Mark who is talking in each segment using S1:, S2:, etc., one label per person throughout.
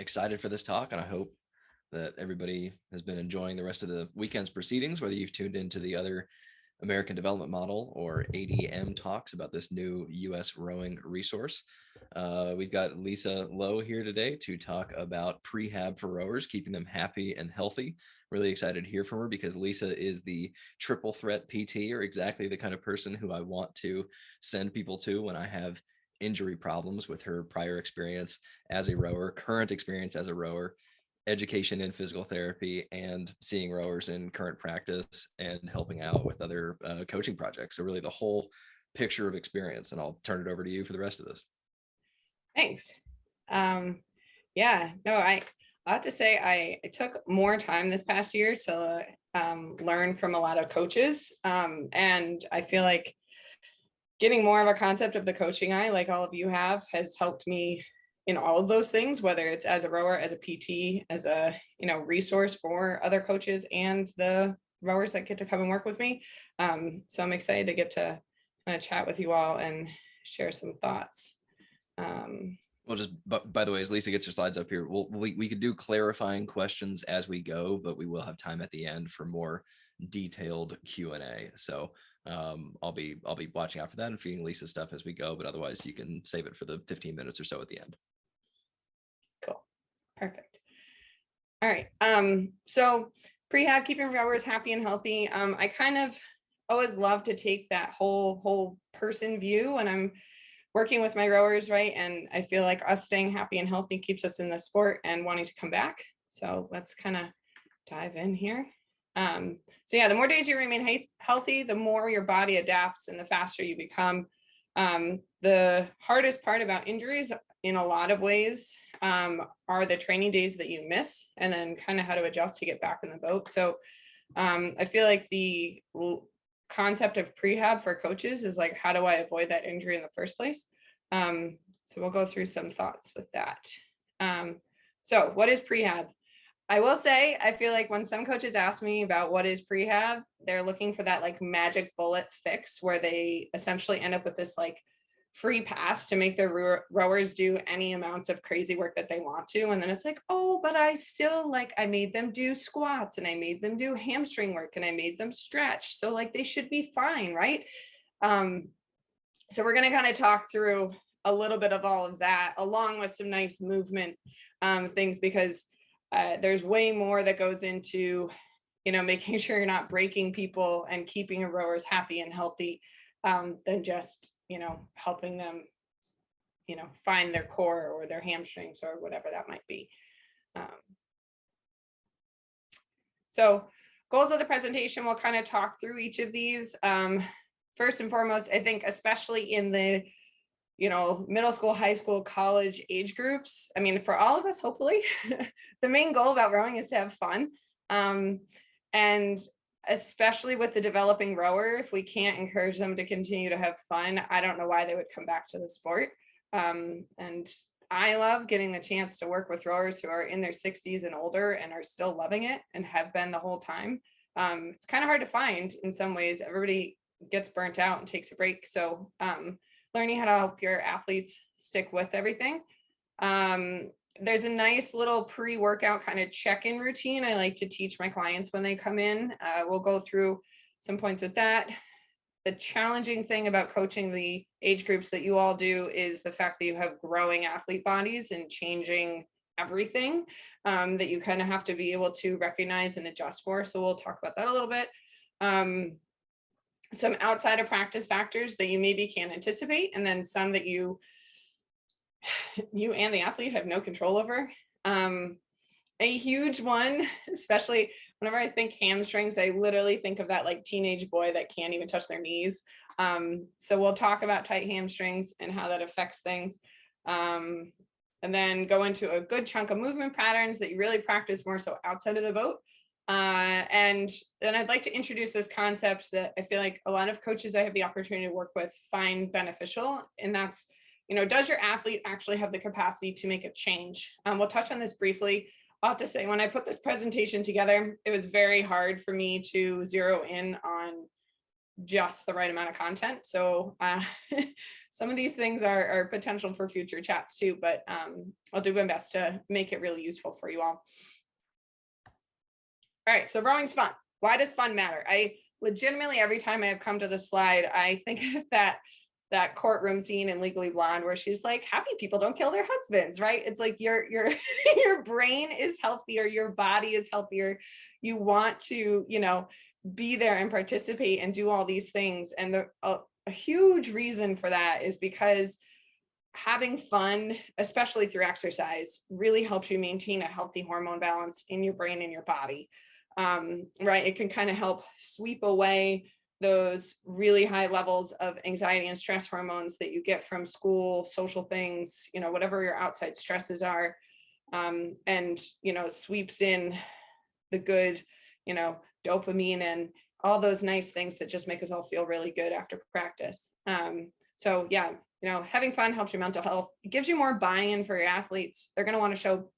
S1: excited for this talk, and I hope that everybody has been enjoying the rest of the weekend's proceedings, whether you've tuned into the other American Development Model or ADM talks about this new U.S. rowing resource. We've got Lisa Lowe here today to talk about prehab for rowers, keeping them happy and healthy. Really excited to hear from her because Lisa is the triple threat PT, or exactly the kind of person who I want to send people to when I have injury problems, with her prior experience as a rower, current experience as a rower, education in physical therapy, and seeing rowers in current practice and helping out with other coaching projects. So really the whole picture of experience, and I'll turn it over to you for the rest of this.
S2: Thanks. Yeah, no, I have to say I took more time this past year to learn from a lot of coaches. And I feel like getting more of a concept of the coaching eye, like all of you have, has helped me in all of those things, whether it's as a rower, as a PT, as a resource for other coaches and the rowers that get to come and work with me. So I'm excited to get to kind of chat with you all and share some thoughts.
S1: Well, just by the way, as Lisa gets her slides up here, we could do clarifying questions as we go, but we will have time at the end for more detailed Q&A. So I'll be watching out for that and feeding Lisa stuff as we go, but otherwise you can save it for the 15 minutes or so at the end.
S2: Cool. Perfect. All right. So prehab, keeping rowers happy and healthy. I kind of always love to take that whole person view when I'm working with my rowers, right? And I feel like us staying happy and healthy keeps us in the sport and wanting to come back. So let's kind of dive in here. So yeah, the more days you remain healthy, the more your body adapts and the faster you become. The hardest part about injuries in a lot of ways are the training days that you miss, and then kind of how to adjust to get back in the boat. So I feel like the concept of prehab for coaches is like, how do I avoid that injury in the first place? So we'll go through some thoughts with that. So what is prehab? I will say, I feel like when some coaches ask me about what is prehab, they're looking for that like magic bullet fix where they essentially end up with this like free pass to make their rowers do any amounts of crazy work that they want to. And then it's like, oh, but I still I made them do squats and I made them do hamstring work and I made them stretch. So like they should be fine, right? So we're going to kind of talk through a little bit of all of that along with some nice movement things, because there's way more that goes into, making sure you're not breaking people and keeping your rowers happy and healthy than just, helping them, find their core or their hamstrings or whatever that might be. So goals of the presentation, we'll kind of talk through each of these. First and foremost, I think, especially in the middle school, high school, college age groups. I mean, for all of us, hopefully, the main goal about rowing is to have fun. And especially with the developing rower, if we can't encourage them to continue to have fun, I don't know why they would come back to the sport. And I love getting the chance to work with rowers who are in their 60s and older and are still loving it and have been the whole time. It's kind of hard to find in some ways. Everybody gets burnt out and takes a break. So learning how to help your athletes stick with everything. There's a nice little pre-workout kind of check-in routine I like to teach my clients when they come in. We'll go through some points with that. The challenging thing about coaching the age groups that you all do is the fact that you have growing athlete bodies and changing everything that you kind of have to be able to recognize and adjust for. So we'll talk about that a little bit. Some outside of practice factors that you maybe can't anticipate, and then some that you and the athlete have no control over. A huge one, especially whenever I think hamstrings, I literally think of that like teenage boy that can't even touch their knees. So we'll talk about tight hamstrings and how that affects things. And then go into a good chunk of movement patterns that you really practice more so outside of the boat. And then I'd like to introduce this concept that I feel like a lot of coaches I have the opportunity to work with find beneficial. And that's, does your athlete actually have the capacity to make a change? We'll touch on this briefly. I'll have to say, when I put this presentation together, it was very hard for me to zero in on just the right amount of content. So some of these things are potential for future chats too, but I'll do my best to make it really useful for you all. All right, so rowing's fun. Why does fun matter? I legitimately, every time I have come to this slide, I think of that courtroom scene in Legally Blonde where she's like, happy people don't kill their husbands, right? It's like your your brain is healthier, your body is healthier. You want to, you know, be there and participate and do all these things. And a huge reason for that is because having fun, especially through exercise, really helps you maintain a healthy hormone balance in your brain and your body. Right? It can kind of help sweep away those really high levels of anxiety and stress hormones that you get from school, social things, you know, whatever your outside stresses are. And, you know, sweeps in the good, you know, dopamine and all those nice things that just make us all feel really good after practice. So yeah, you know, having fun helps your mental health. It gives you more buy-in for your athletes. They're going to want to show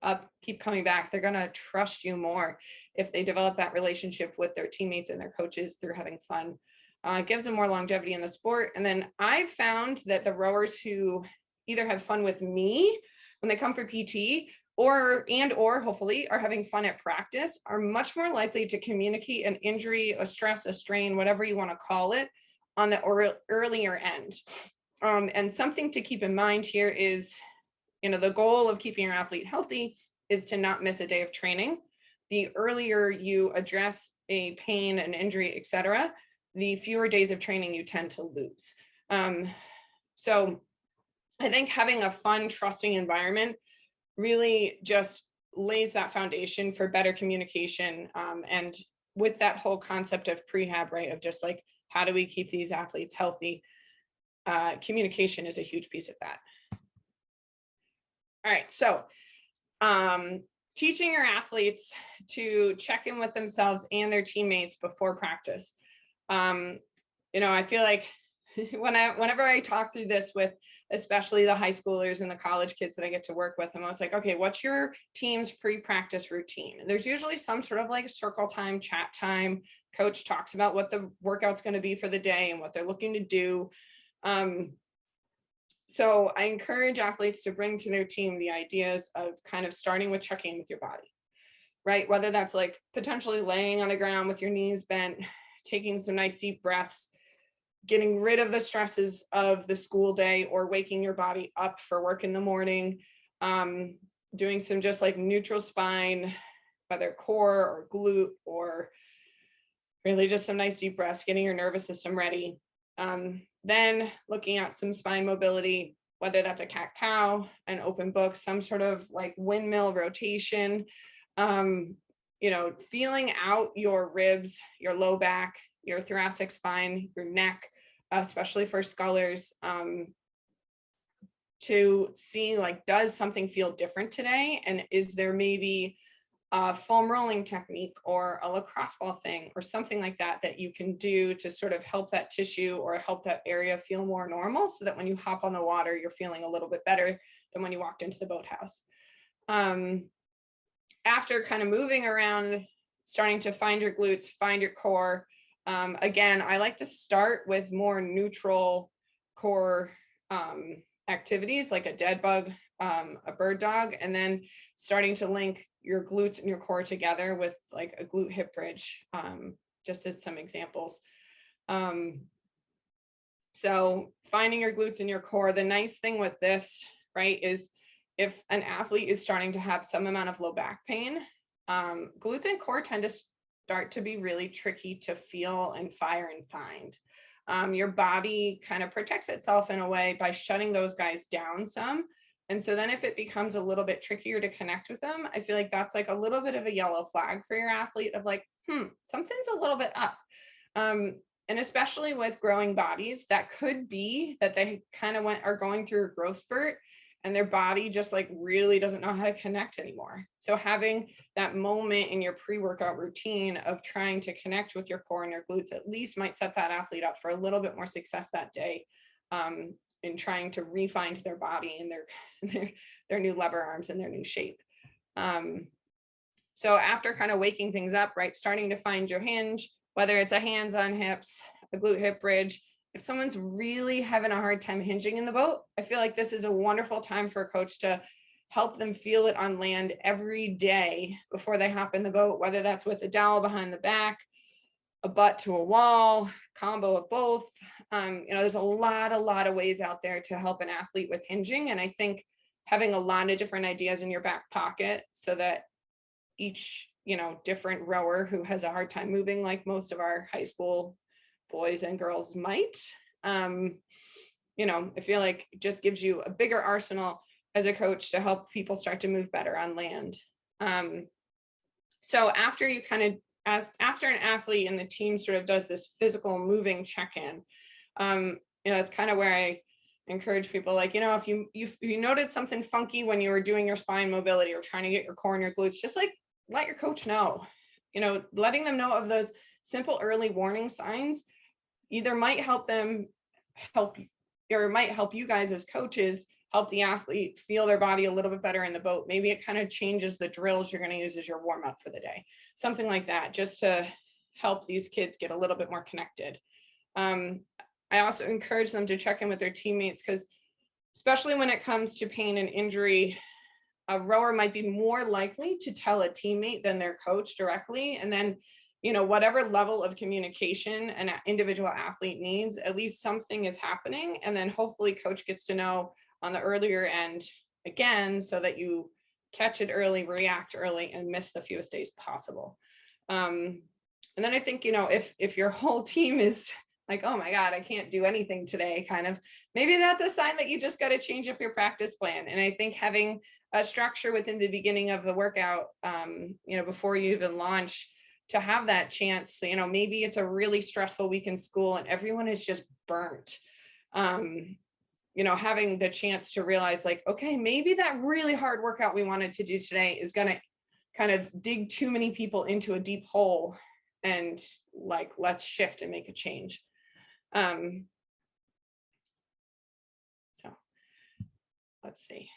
S2: up, keep coming back. They're going to trust you more if they develop that relationship with their teammates and their coaches through having fun. It gives them more longevity in the sport. And then I've found that the rowers who either have fun with me when they come for PT or hopefully are having fun at practice are much more likely to communicate an injury, a stress, a strain, whatever you want to call it, on the earlier end. And something to keep in mind here is, you know, the goal of keeping your athlete healthy is to not miss a day of training. The earlier you address a pain, an injury, et cetera, the fewer days of training you tend to lose. So I think having a fun, trusting environment really just lays that foundation for better communication. And with that whole concept of prehab, right, of just like, how do we keep these athletes healthy? Communication is a huge piece of that. All right, so teaching your athletes to check in with themselves and their teammates before practice. You know, I feel like whenever I talk through this with especially the high schoolers and the college kids that I get to work with, and I was like, okay, what's your team's pre-practice routine? And there's usually some sort of like circle time, chat time. Coach talks about what the workout's going to be for the day and what they're looking to do. So I encourage athletes to bring to their team the ideas of kind of starting with checking with your body, right? Whether that's like potentially laying on the ground with your knees bent, taking some nice deep breaths, getting rid of the stresses of the school day or waking your body up for work in the morning, doing some just like neutral spine, whether core or glute, or really just some nice deep breaths, getting your nervous system ready. Then looking at some spine mobility, whether that's a cat-cow, an open book, some sort of like windmill rotation, you know, feeling out your ribs, your low back, your thoracic spine, your neck, especially for scullers, to see like, does something feel different today? And is there maybe a foam rolling technique or a lacrosse ball thing or something like that that you can do to sort of help that tissue or help that area feel more normal, so that when you hop on the water, you're feeling a little bit better than when you walked into the boathouse. After kind of moving around, starting to find your glutes, find your core. Again, I like to start with more neutral core activities like a dead bug, a bird dog, and then starting to link your glutes and your core together with like a glute hip bridge, just as some examples. So finding your glutes and your core, the nice thing with this, right, is if an athlete is starting to have some amount of low back pain, glutes and core tend to start to be really tricky to feel and fire and find. Your body kind of protects itself in a way by shutting those guys down some. And so then if it becomes a little bit trickier to connect with them, I feel like that's like a little bit of a yellow flag for your athlete of like, something's a little bit up. And especially with growing bodies, that could be that they kind of are going through a growth spurt and their body just like really doesn't know how to connect anymore. So having that moment in your pre-workout routine of trying to connect with your core and your glutes at least might set that athlete up for a little bit more success that day, in trying to refine their body and their new lever arms and their new shape. So after kind of waking things up, right, starting to find your hinge, whether it's a hands on hips, a glute hip bridge. If someone's really having a hard time hinging in the boat, I feel like this is a wonderful time for a coach to help them feel it on land every day before they hop in the boat, whether that's with a dowel behind the back, a butt to a wall, combo of both. There's a lot of ways out there to help an athlete with hinging. And I think having a lot of different ideas in your back pocket so that each, different rower who has a hard time moving, like most of our high school boys and girls might, I feel like it just gives you a bigger arsenal as a coach to help people start to move better on land. So after you kind of, after an athlete and the team sort of does this physical moving check-in, it's kind of where I encourage people, like, if you noted something funky when you were doing your spine mobility or trying to get your core and your glutes, just like let your coach know, letting them know of those simple early warning signs either might help you, or it might help you guys as coaches help the athlete feel their body a little bit better in the boat. Maybe it kind of changes the drills you're going to use as your warm up for the day, something like that, just to help these kids get a little bit more connected. I also encourage them to check in with their teammates, because especially when it comes to pain and injury, a rower might be more likely to tell a teammate than their coach directly. And then, whatever level of communication an individual athlete needs, at least something is happening. And then hopefully coach gets to know on the earlier end again, so that you catch it early, react early, and miss the fewest days possible. And then I think, if your whole team is like, oh my God, I can't do anything today, kind of, maybe that's a sign that you just got to change up your practice plan. And I think having a structure within the beginning of the workout, before you even launch, to have that chance, maybe it's a really stressful week in school and everyone is just burnt. Having the chance to realize, like, okay, maybe that really hard workout we wanted to do today is going to kind of dig too many people into a deep hole, and like, let's shift and make a change. So let's see.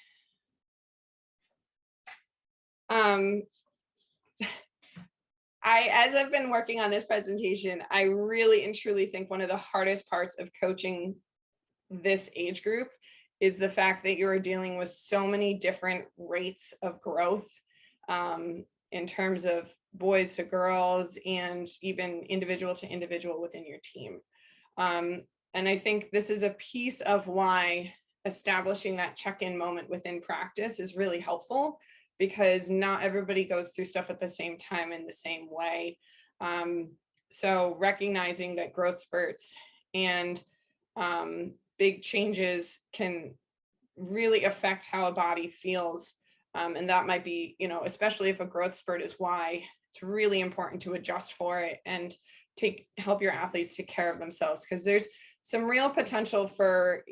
S2: As I've been working on this presentation, I really and truly think one of the hardest parts of coaching this age group is the fact that you're dealing with so many different rates of growth, in terms of boys to girls and even individual to individual within your team. And I think this is a piece of why establishing that check-in moment within practice is really helpful, because not everybody goes through stuff at the same time in the same way. So recognizing that growth spurts and big changes can really affect how a body feels. And that might be, especially if a growth spurt is why, it's really important to adjust for it and help your athletes take care of themselves, because there's some real potential for,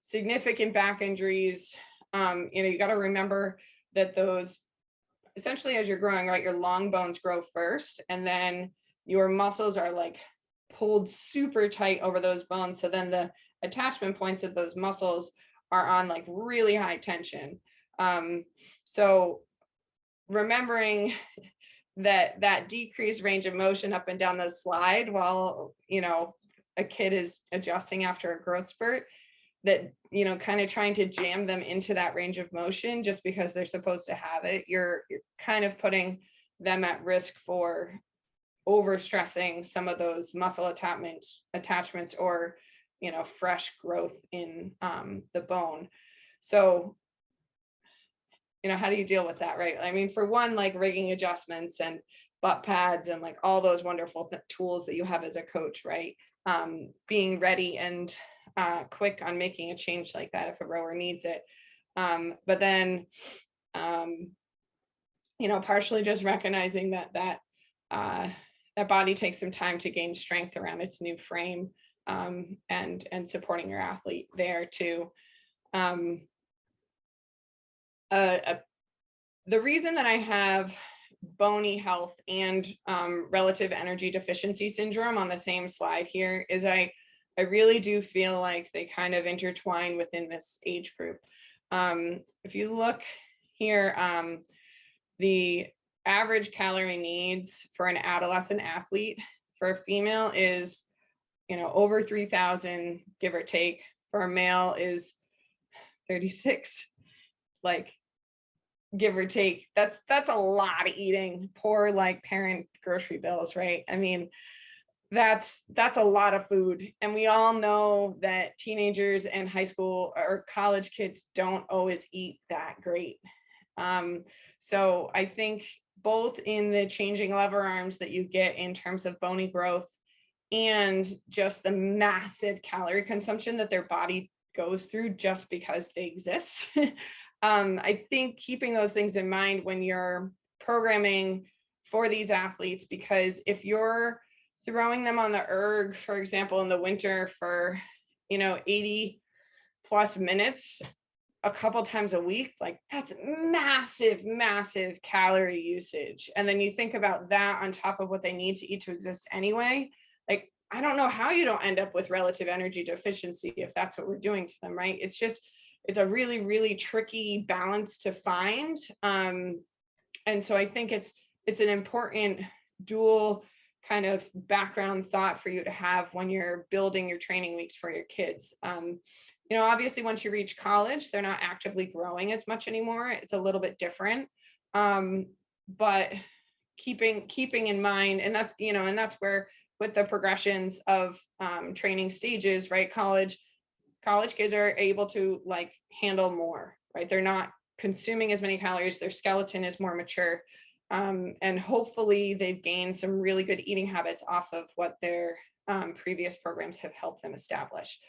S2: significant back injuries. You got to remember that those, essentially, as you're growing, right, your long bones grow first, and then your muscles are like pulled super tight over those bones. So then the attachment points of those muscles are on like really high tension. So remembering that decreased range of motion up and down the slide while, a kid is adjusting after a growth spurt, that, kind of trying to jam them into that range of motion just because they're supposed to have it, you're kind of putting them at risk for overstressing some of those muscle attachments or, fresh growth in the bone. So, how do you deal with that, right? I mean, for one, like rigging adjustments and butt pads and like all those wonderful tools that you have as a coach, right? Being ready and quick on making a change like that if a rower needs it. But then, partially just recognizing that body takes some time to gain strength around its new frame, and supporting your athlete there too. The reason that I have bony health and relative energy deficiency syndrome on the same slide here is I really do feel like they kind of intertwine within this age group. If you look here, the average calorie needs for an adolescent athlete for a female is, over 3,000, give or take. For a male is 36, like give or take. That's a lot of eating. Poor like parent grocery bills, right? I mean, that's a lot of food. And we all know that teenagers and high school or college kids don't always eat that great. So I think both in the changing lever arms that you get in terms of bony growth and just the massive calorie consumption that their body goes through just because they exist. I think keeping those things in mind when you're programming for these athletes, because if you're throwing them on the erg, for example, in the winter for, 80 plus minutes, a couple times a week, like that's massive, massive calorie usage. And then you think about that on top of what they need to eat to exist anyway. Like, I don't know how you don't end up with relative energy deficiency if that's what we're doing to them, right? It's a really, really tricky balance to find. And so I think it's an important dual kind of background thought for you to have when you're building your training weeks for your kids. Obviously once you reach college, they're not actively growing as much anymore. It's a little bit different. But keeping in mind, and that's where with the progressions of training stages, right? College kids are able to like handle more, right? They're not consuming as many calories. Their skeleton is more mature. And hopefully they've gained some really good eating habits off of what their previous programs have helped them establish.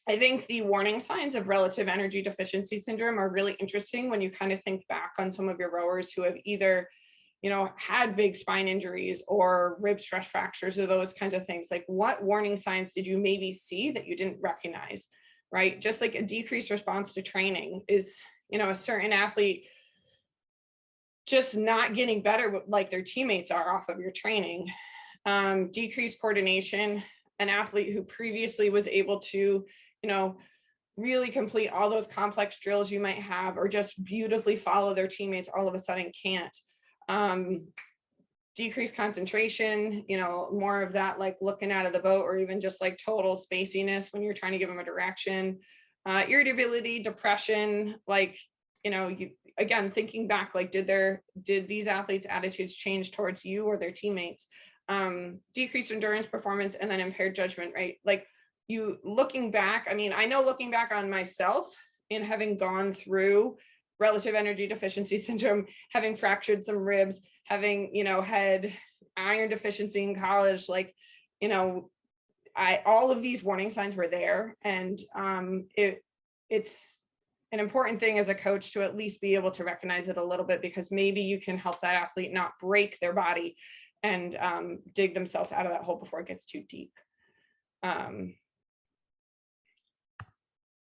S2: I think the warning signs of relative energy deficiency syndrome are really interesting when you kind of think back on some of your rowers who have either, had big spine injuries or rib stress fractures or those kinds of things. Like, what warning signs did you maybe see that you didn't recognize, right? Just like a decreased response to training is, a certain athlete just not getting better like their teammates are off of your training. Decreased coordination, an athlete who previously was able to, really complete all those complex drills you might have, or just beautifully follow their teammates, all of a sudden can't. Decreased concentration, more of that, like looking out of the boat, or even just like total spaciness when you're trying to give them a direction. Irritability, depression, like, again, thinking back, like, did these athletes' attitudes change towards you or their teammates? Decreased endurance, performance, and then impaired judgment, right? Like, you looking back, I mean, I know looking back on myself and having gone through relative energy deficiency syndrome, having fractured some ribs, having, had iron deficiency in college, like, all of these warning signs were there. And it's an important thing as a coach to at least be able to recognize it a little bit, because maybe you can help that athlete not break their body and dig themselves out of that hole before it gets too deep.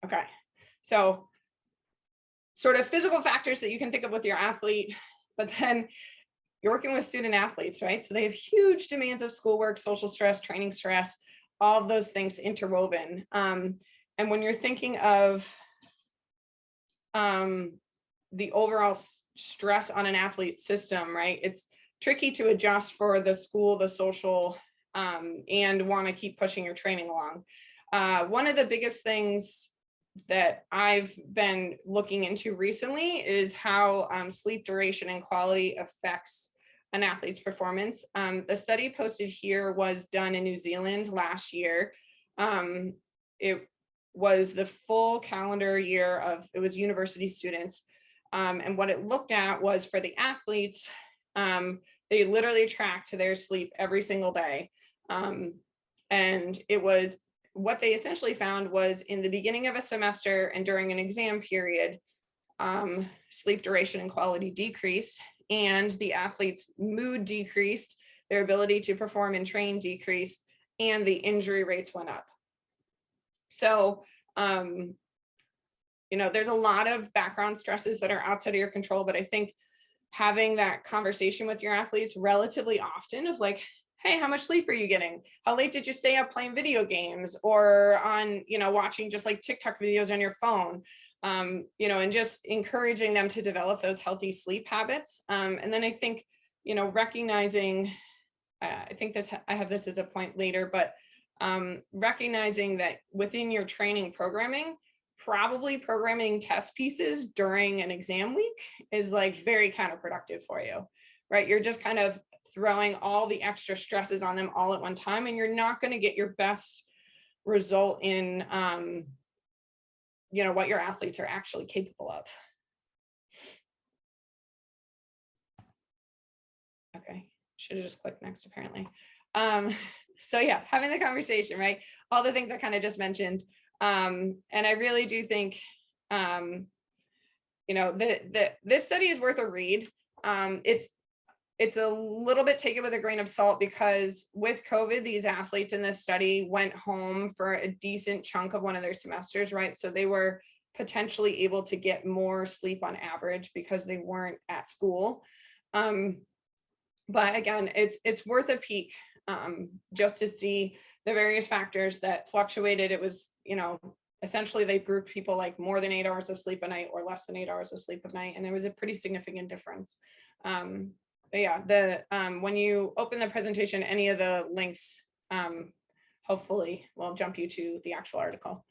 S2: Okay, so sort of physical factors that you can think of with your athlete, but then you're working with student athletes, right? So they have huge demands of schoolwork, social stress, training stress, all of those things interwoven. And when you're thinking of the overall stress on an athlete's system, right? It's tricky to adjust for the school, the social, and want to keep pushing your training along. One of the biggest things that I've been looking into recently is how sleep duration and quality affects an athlete's performance. The study posted here was done in New Zealand last year. It was the full calendar year of, it was university students. And what it looked at was for the athletes, they literally tracked their sleep every single day. And it was, what they essentially found was in the beginning of a semester and during an exam period, sleep duration and quality decreased, and the athlete's mood decreased, their ability to perform and train decreased, and the injury rates went up. So, there's a lot of background stresses that are outside of your control, but I think having that conversation with your athletes relatively often of like, hey, how much sleep are you getting? How late did you stay up playing video games or on, watching just like TikTok videos on your phone? And just encouraging them to develop those healthy sleep habits. And then I think, recognizing I think I have this as a point later, but recognizing that within your training programming, probably programming test pieces during an exam week is like very counterproductive for you, right? You're just kind of throwing all the extra stresses on them all at one time, and you're not going to get your best result in, what your athletes are actually capable of. Okay, should have just clicked next apparently. So yeah, having the conversation, right? All the things I kind of just mentioned. And I really do think, this study is worth a read. It's a little bit taken with a grain of salt because with COVID, these athletes in this study went home for a decent chunk of one of their semesters, right? So they were potentially able to get more sleep on average because they weren't at school. But again, it's worth a peek just to see the various factors that fluctuated. It was, essentially they grouped people like more than 8 hours of sleep a night or less than 8 hours of sleep a night. And there was a pretty significant difference. But yeah, when you open the presentation, any of the links hopefully will jump you to the actual article.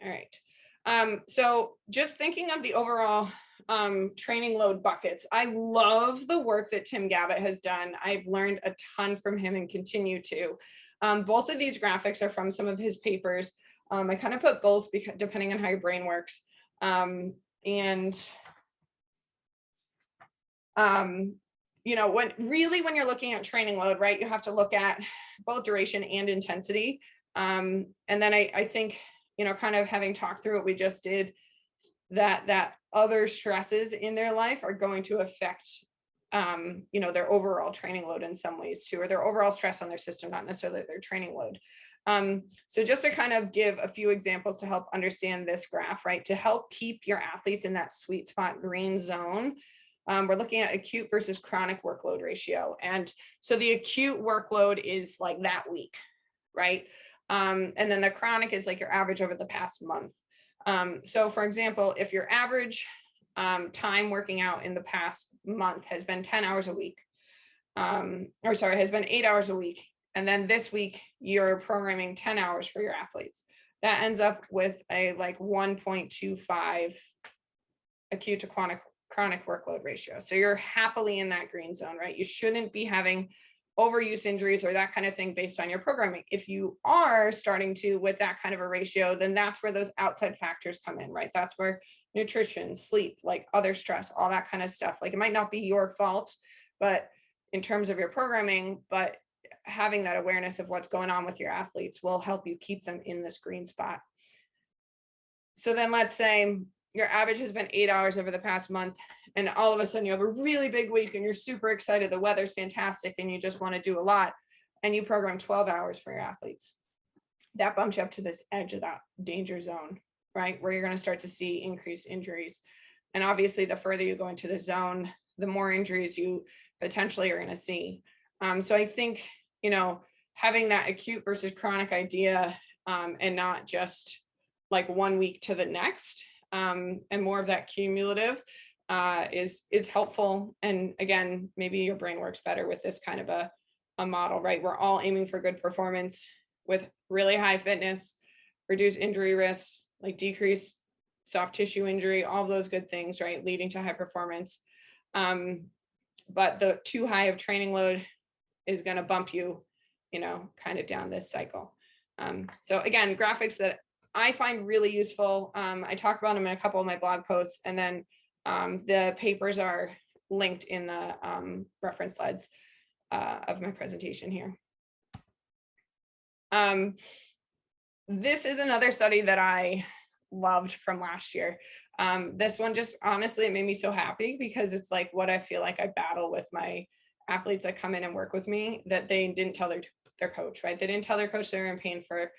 S2: All right. So just thinking of the overall training load buckets. I love the work that Tim Gavitt has done. I've learned a ton from him and continue to. Both of these graphics are from some of his papers. I kind of put both because depending on how your brain works. When you're looking at training load, right, you have to look at both duration and intensity. And then I think, kind of having talked through what we just did, that other stresses in their life are going to affect, their overall training load in some ways too, or their overall stress on their system, not necessarily their training load. So just to kind of give a few examples to help understand this graph, right, to help keep your athletes in that sweet spot green zone, we're looking at acute versus chronic workload ratio. And so the acute workload is like that week, right? And then the chronic is like your average over the past month. So for example, if your average time working out in the past month has been 10 hours a week, has been 8 hours a week, and then this week you're programming 10 hours for your athletes, that ends up with a like 1.25 acute to chronic workload ratio. So you're happily in that green zone, right? You shouldn't be having overuse injuries or that kind of thing based on your programming. If you are starting to with that kind of a ratio, then that's where those outside factors come in, right? That's where nutrition, sleep, like other stress, all that kind of stuff. Like it might not be your fault, but in terms of your programming, but having that awareness of what's going on with your athletes will help you keep them in this green spot. So then let's say your average has been 8 hours over the past month, and all of a sudden you have a really big week and you're super excited, the weather's fantastic and you just want to do a lot, and you program 12 hours for your athletes. That bumps you up to this edge of that danger zone, right, where you're going to start to see increased injuries. And obviously the further you go into the zone, the more injuries you potentially are going to see. So I think, having that acute versus chronic idea, and not just like 1 week to the next, and more of that cumulative, is helpful. And again, maybe your brain works better with this kind of a model, right? We're all aiming for good performance with really high fitness, reduce injury risks, like decrease soft tissue injury, all those good things, right, leading to high performance. But the too high of training load is going to bump you, kind of down this cycle. So again, graphics that I find really useful. I talk about them in a couple of my blog posts, and then the papers are linked in the reference slides of my presentation here. This is another study that I loved from last year. This one just honestly, it made me so happy because it's like what I feel like I battle with my athletes that come in and work with me, that they didn't tell their coach, right? They didn't tell their coach they were in pain for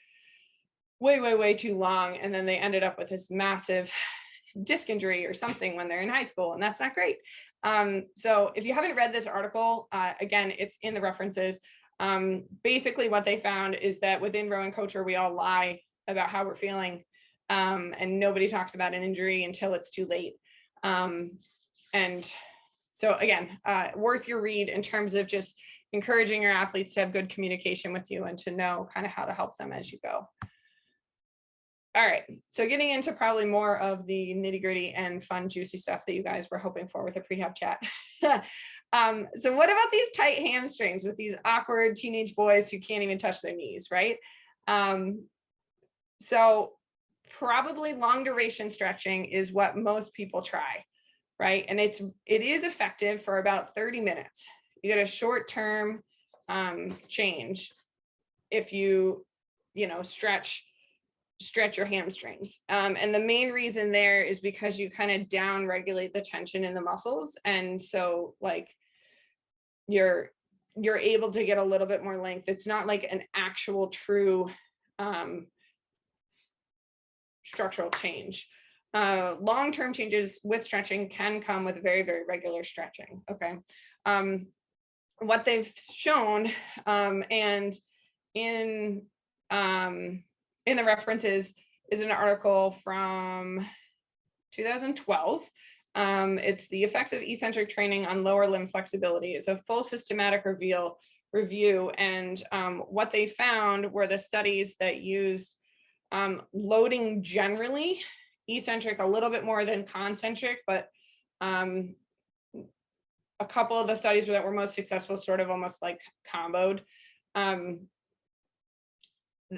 S2: way too long, and then they ended up with this massive disc injury or something when they're in high school, and that's not great. So if you haven't read this article, again, it's in the references. Basically what they found is that within rowing culture, we all lie about how we're feeling, and nobody talks about an injury until it's too late. And So again, worth your read in terms of just encouraging your athletes to have good communication with you and to know kind of how to help them as you go. All right, so getting into probably more of the nitty gritty and fun, juicy stuff that you guys were hoping for with a PreHab chat. So what about these tight hamstrings with these awkward teenage boys who can't even touch their knees, right? So probably long duration stretching is what most people try, right? And it is effective for about 30 minutes. You get a short-term change if you stretch your hamstrings. And the main reason there is because you kind of down regulate the tension in the muscles. And so like you're able to get a little bit more length. It's not like an actual true structural change. Long-term changes with stretching can come with very, very regular stretching. Okay. What they've shown, and in the references is an article from 2012. It's the effects of eccentric training on lower limb flexibility. It's a full systematic review. And what they found were the studies that used loading generally, eccentric a little bit more than concentric, but a couple of the studies that were most successful sort of almost like comboed,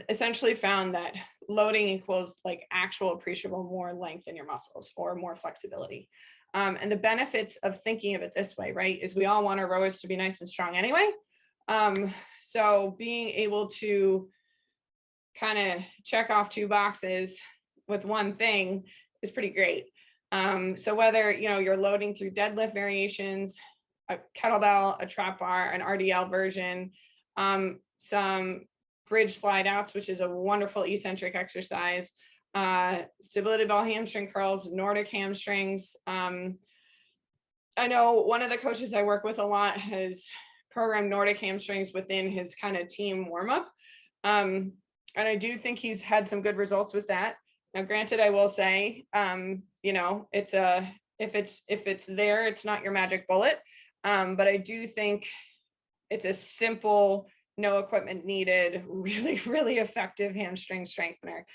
S2: essentially found that loading equals like actual appreciable more length in your muscles or more flexibility. And the benefits of thinking of it this way, right, is we all want our rowers to be nice and strong anyway. So being able to kind of check off 2 boxes with one thing is pretty great. So whether, you're loading through deadlift variations, a kettlebell, a trap bar, an RDL version, some bridge slide outs, which is a wonderful eccentric exercise, stability ball hamstring curls, Nordic hamstrings. I know one of the coaches I work with a lot has programmed Nordic hamstrings within his kind of team warm-up. And I do think he's had some good results with that. Now, granted, I will say, it's if it's there, it's not your magic bullet. But I do think it's a simple, no equipment needed, really, really effective hamstring strengthener.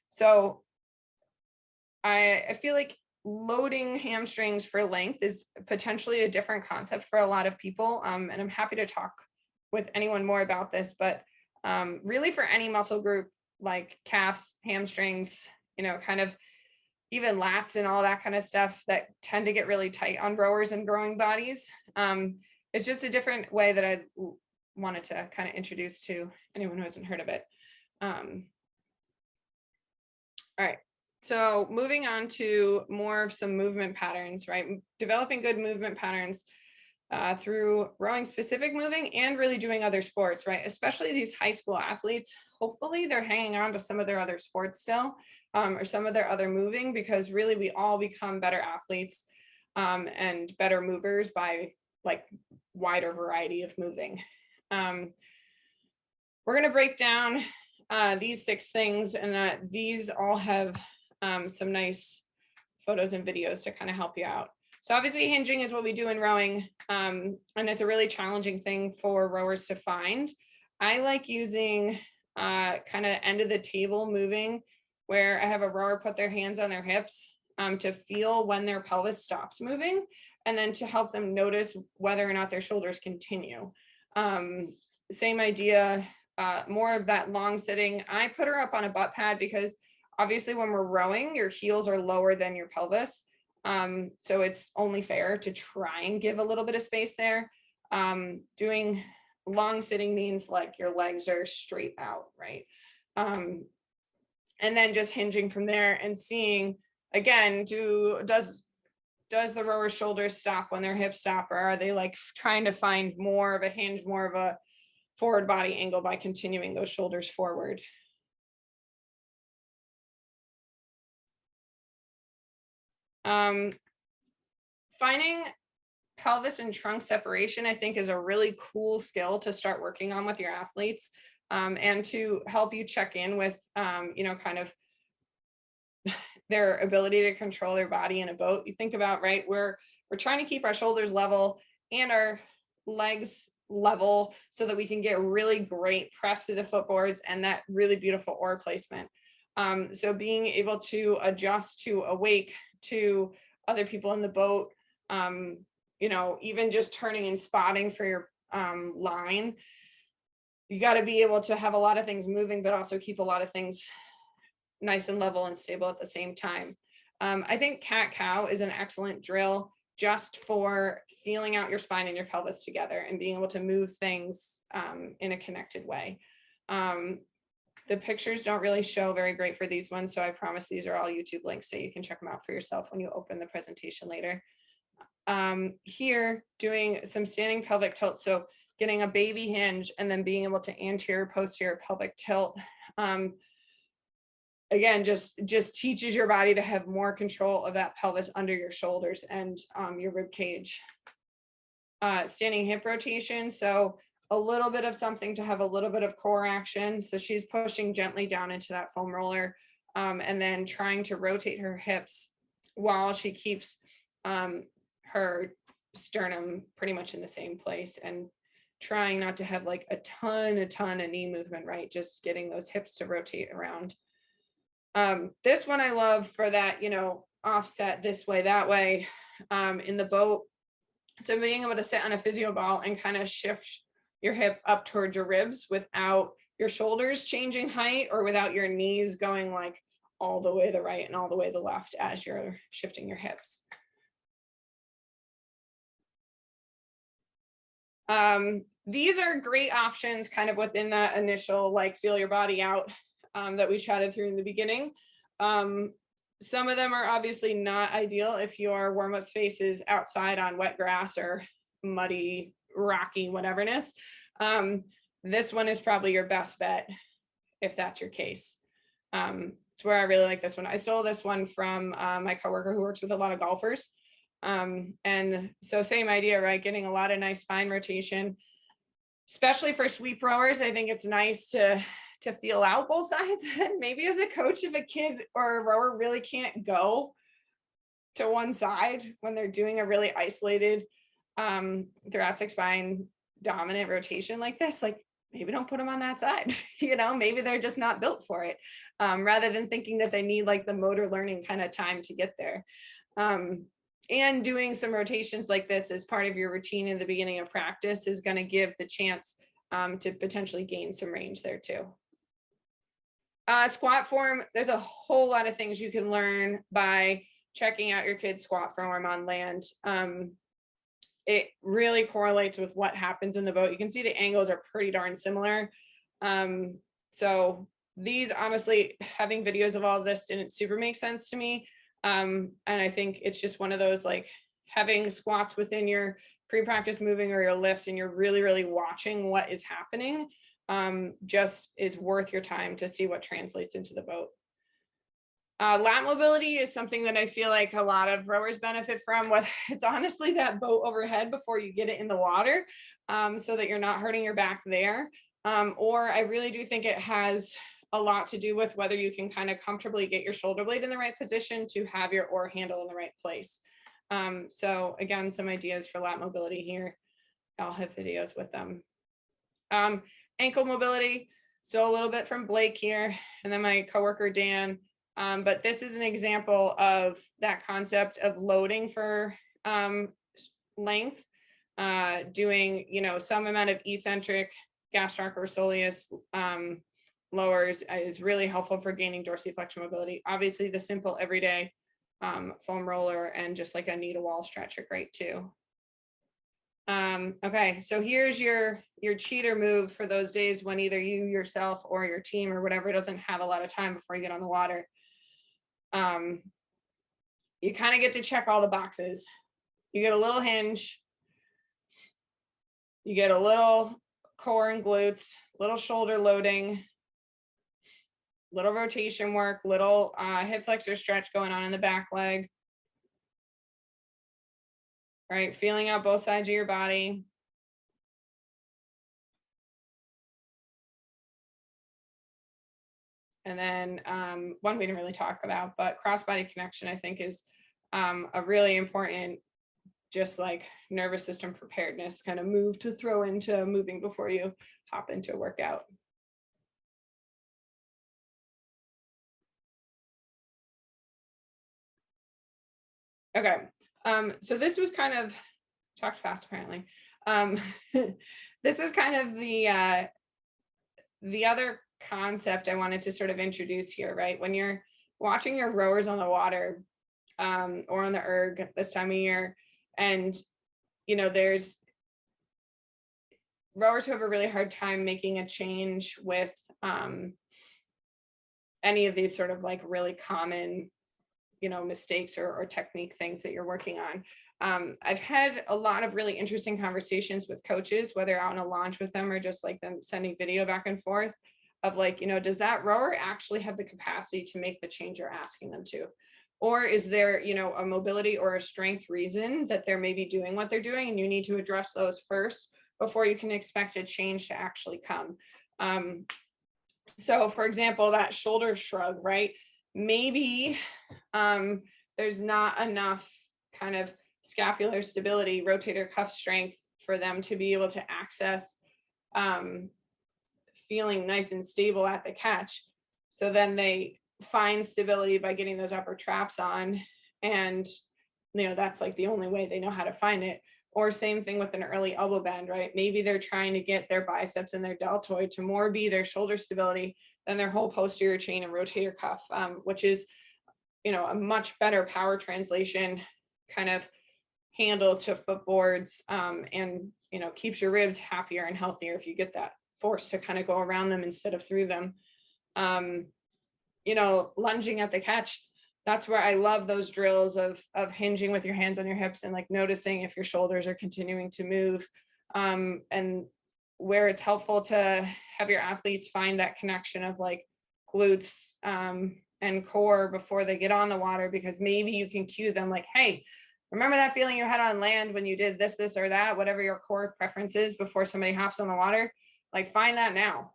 S2: So I feel like loading hamstrings for length is potentially a different concept for a lot of people. And I'm happy to talk with anyone more about this, but really for any muscle group like calves, hamstrings, kind of even lats and all that kind of stuff that tend to get really tight on rowers and growing bodies. It's just a different way that I wanted to kind of introduce to anyone who hasn't heard of it. All right, so moving on to more of some movement patterns, right? Developing good movement patterns through rowing specific moving and really doing other sports, right? Especially these high school athletes, hopefully they're hanging on to some of their other sports still, or some of their other moving, because really we all become better athletes and better movers by like wider variety of moving. We're going to break down these 6 things, and these all have some nice photos and videos to kind of help you out. So obviously hinging is what we do in rowing, and it's a really challenging thing for rowers to find. I like using kind of end of the table moving, where I have a rower put their hands on their hips to feel when their pelvis stops moving, and then to help them notice whether or not their shoulders continue. Same idea, more of that long sitting. I put her up on a butt pad because obviously when we're rowing, your heels are lower than your pelvis. So it's only fair to try and give a little bit of space there. Doing long sitting means like your legs are straight out, right? And then just hinging from there and seeing, again, does the rower's shoulders stop when their hips stop, or are they like trying to find more of a hinge, more of a forward body angle by continuing those shoulders forward? Finding pelvis and trunk separation, I think, is a really cool skill to start working on with your athletes, and to help you check in with, kind of their ability to control their body in a boat. You think about, right, we're we're trying to keep our shoulders level and our legs level so that we can get really great press through the footboards and that really beautiful oar placement. So being able to adjust to awake to other people in the boat, you know, even just turning and spotting for your line, you got to be able to have a lot of things moving, but also keep a lot of things nice and level and stable at the same time. I think cat cow is an excellent drill just for feeling out your spine and your pelvis together and being able to move things in a connected way. The pictures don't really show very great for these ones, so I promise these are all YouTube links so you can check them out for yourself when you open the presentation later. Here, doing some standing pelvic tilt, so getting a baby hinge and then being able to anterior posterior pelvic tilt. Again, just teaches your body to have more control of that pelvis under your shoulders and your rib cage. Standing hip rotation, so a little bit of something to have a little bit of core action. So she's pushing gently down into that foam roller and then trying to rotate her hips while she keeps her sternum pretty much in the same place and trying not to have like a ton of knee movement, right? Just getting those hips to rotate around. This one I love for that, you know, offset this way, that way in the boat. So being able to sit on a physio ball and kind of shift your hip up towards your ribs without your shoulders changing height or without your knees going like all the way to the right and all the way to the left as you're shifting your hips. These are great options kind of within that initial like feel your body out that we chatted through in the beginning. Some of them are obviously not ideal if your warm-up space is outside on wet grass or muddy, rocky, whateverness. This one is probably your best bet if that's your case. It's where I really like this one. I stole this one from my coworker who works with a lot of golfers. And so same idea, right? Getting a lot of nice spine rotation, especially for sweep rowers. I think it's nice to feel out both sides. And maybe as a coach, if a kid or a rower really can't go to one side when they're doing a really isolated thoracic spine dominant rotation like this, like maybe don't put them on that side. You know, maybe they're just not built for it, rather than thinking that they need like the motor learning kind of time to get there. And doing some rotations like this as part of your routine in the beginning of practice is going to give the chance to potentially gain some range there too. Squat form, there's a whole lot of things you can learn by checking out your kid's squat form on land. It really correlates with what happens in the boat. You can see the angles are pretty darn similar. So these, honestly, having videos of all of this didn't super make sense to me. And I think it's just one of those, like having squats within your pre-practice moving or your lift and you're really, really watching what is happening, just is worth your time to see what translates into the boat. Lat mobility is something that I feel like a lot of rowers benefit from, whether it's honestly that boat overhead before you get it in the water, so that you're not hurting your back there. Or I really do think it has a lot to do with whether you can kind of comfortably get your shoulder blade in the right position to have your oar handle in the right place. So again, some ideas for lat mobility here. I'll have videos with them. Ankle mobility. So a little bit from Blake here, and then my coworker, Dan. But this is an example of that concept of loading for length, doing, you know, some amount of eccentric gastroc or soleus lowers is really helpful for gaining dorsiflexion mobility. Obviously, the simple everyday foam roller and just like a knee to wall stretch are great too. Okay, so here's your cheater move for those days when either you yourself or your team or whatever doesn't have a lot of time before you get on the water. You kind of get to check all the boxes. You get a little hinge, you get a little core and glutes, little shoulder loading, little rotation work, little hip flexor stretch going on in the back leg. Right, feeling out both sides of your body. And then one we didn't really talk about, but cross body connection, I think, is a really important just like nervous system preparedness kind of move to throw into moving before you hop into a workout. Okay, so this was kind of, talked fast apparently. This is kind of the other concept I wanted to sort of introduce here, right? When you're watching your rowers on the water, or on the erg this time of year, and there's rowers who have a really hard time making a change with any of these sort of like really common mistakes or technique things that you're working on. I've had a lot of really interesting conversations with coaches, whether out on a launch with them or just like them sending video back and forth of like, does that rower actually have the capacity to make the change you're asking them to? Or is there, a mobility or a strength reason that they're maybe doing what they're doing, and you need to address those first before you can expect a change to actually come. So for example, that shoulder shrug, right? Maybe there's not enough kind of scapular stability, rotator cuff strength for them to be able to access feeling nice and stable at the catch. So then they find stability by getting those upper traps on, and that's like the only way they know how to find it. Or same thing with an early elbow bend, right? Maybe they're trying to get their biceps and their deltoid to more be their shoulder stability than their whole posterior chain and rotator cuff, which is a much better power translation kind of handle to footboards, and keeps your ribs happier and healthier if you get that force to kind of go around them instead of through them. Lunging at the catch, that's where I love those drills of hinging with your hands on your hips and like noticing if your shoulders are continuing to move, and where it's helpful to have your athletes find that connection of like glutes and core before they get on the water, because maybe you can cue them like, hey, remember that feeling you had on land when you did this, or that, whatever your core preference is before somebody hops on the water, like find that now,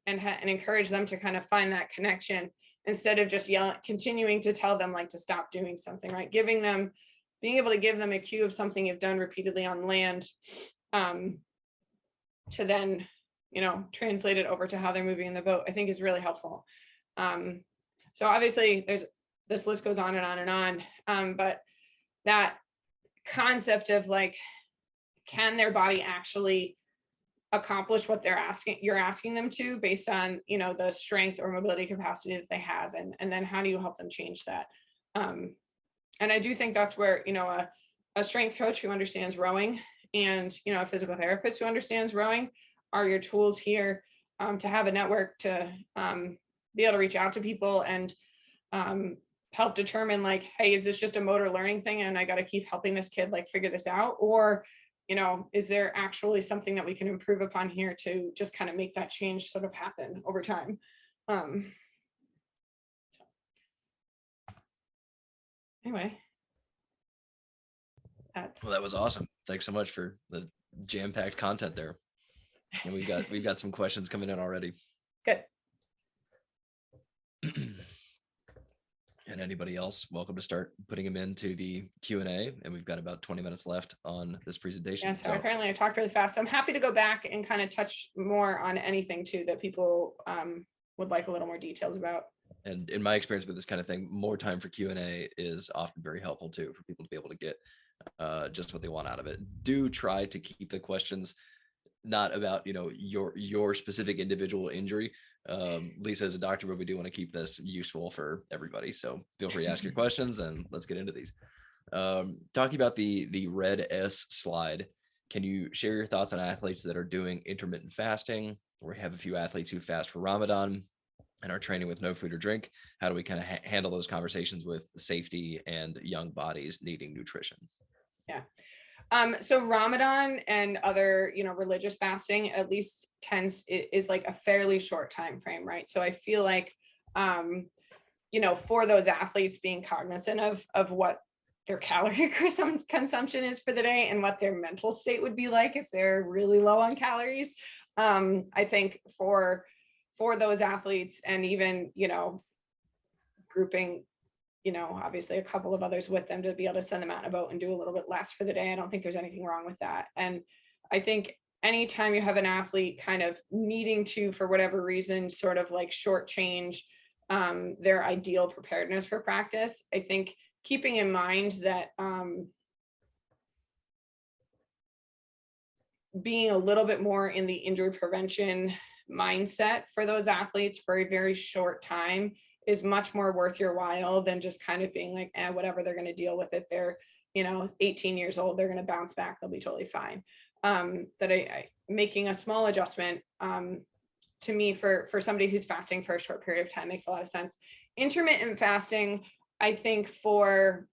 S2: and encourage them to kind of find that connection instead of just continuing to tell them like to stop doing something, right? Being able to give them a cue of something you've done repeatedly on land, to then, translate it over to how they're moving in the boat, I think is really helpful. So obviously this list goes on and on and on. But that concept of like, can their body actually accomplish what you're asking them to based on, the strength or mobility capacity that they have. And then how do you help them change that? And I do think that's where, a strength coach who understands rowing and, a physical therapist who understands rowing are your tools here, to have a network to be able to reach out to people and help determine like, hey, is this just a motor learning thing and I got to keep helping this kid like figure this out? Or is there actually something that we can improve upon here to just kind of make that change sort of happen over time? Anyway.
S1: Well, that was awesome. Thanks so much for the jam-packed content there. And we've got some questions coming in already.
S2: Good.
S1: And anybody else, welcome to start putting them into the Q&A. And we've got about 20 minutes left on this presentation.
S2: Yeah, so apparently I talked really fast. So I'm happy to go back and kind of touch more on anything too that people would like a little more details about.
S1: And in my experience with this kind of thing, more time for Q&A is often very helpful too, for people to be able to get just what they want out of it. Do try to keep the questions not about your specific individual injury. Lisa is a doctor, but we do want to keep this useful for everybody, so feel free to ask your questions and let's get into these. Talking about the red S slide, can you share your thoughts on athletes that are doing intermittent fasting? We have a few athletes who fast for Ramadan and are training with no food or drink. How do we kind of handle those conversations with safety and young bodies needing nutrition?
S2: Yeah. So Ramadan and other, religious fasting at least is like a fairly short time frame, right? So I feel like, for those athletes being cognizant of what their calorie consumption is for the day and what their mental state would be like if they're really low on calories. I think for those athletes and even, grouping obviously a couple of others with them to be able to send them out in a boat and do a little bit less for the day. I don't think there's anything wrong with that. And I think anytime you have an athlete kind of needing to, for whatever reason, sort of like shortchange their ideal preparedness for practice, I think keeping in mind that being a little bit more in the injury prevention mindset for those athletes for a very short time is much more worth your while than just kind of being like, whatever, they're going to deal with it. They're, 18 years old, they're going to bounce back. They'll be totally fine. That I making a small adjustment to me for somebody who's fasting for a short period of time makes a lot of sense. Intermittent fasting, I think for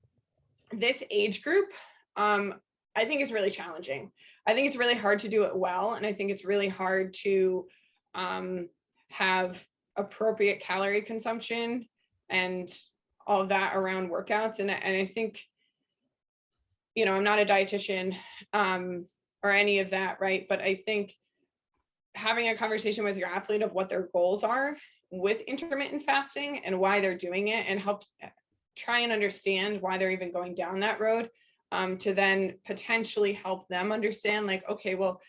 S2: this age group, I think is really challenging. I think it's really hard to do it well. And I think it's really hard to have appropriate calorie consumption and all of that around workouts. And I think, I'm not a dietitian or any of that, right? But I think having a conversation with your athlete of what their goals are with intermittent fasting and why they're doing it, and help try and understand why they're even going down that road, to then potentially help them understand, like, okay, well,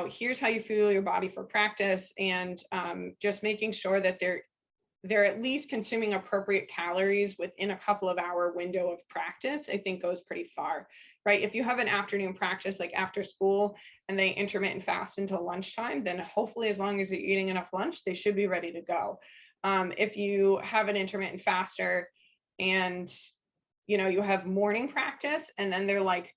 S2: here's how you fuel your body for practice, and just making sure that they're at least consuming appropriate calories within a couple of hour window of practice, I think goes pretty far, right? If you have an afternoon practice like after school and they intermittent fast until lunchtime, then hopefully as long as you're eating enough lunch, they should be ready to go. If you have an intermittent faster and you have morning practice, and then they're like,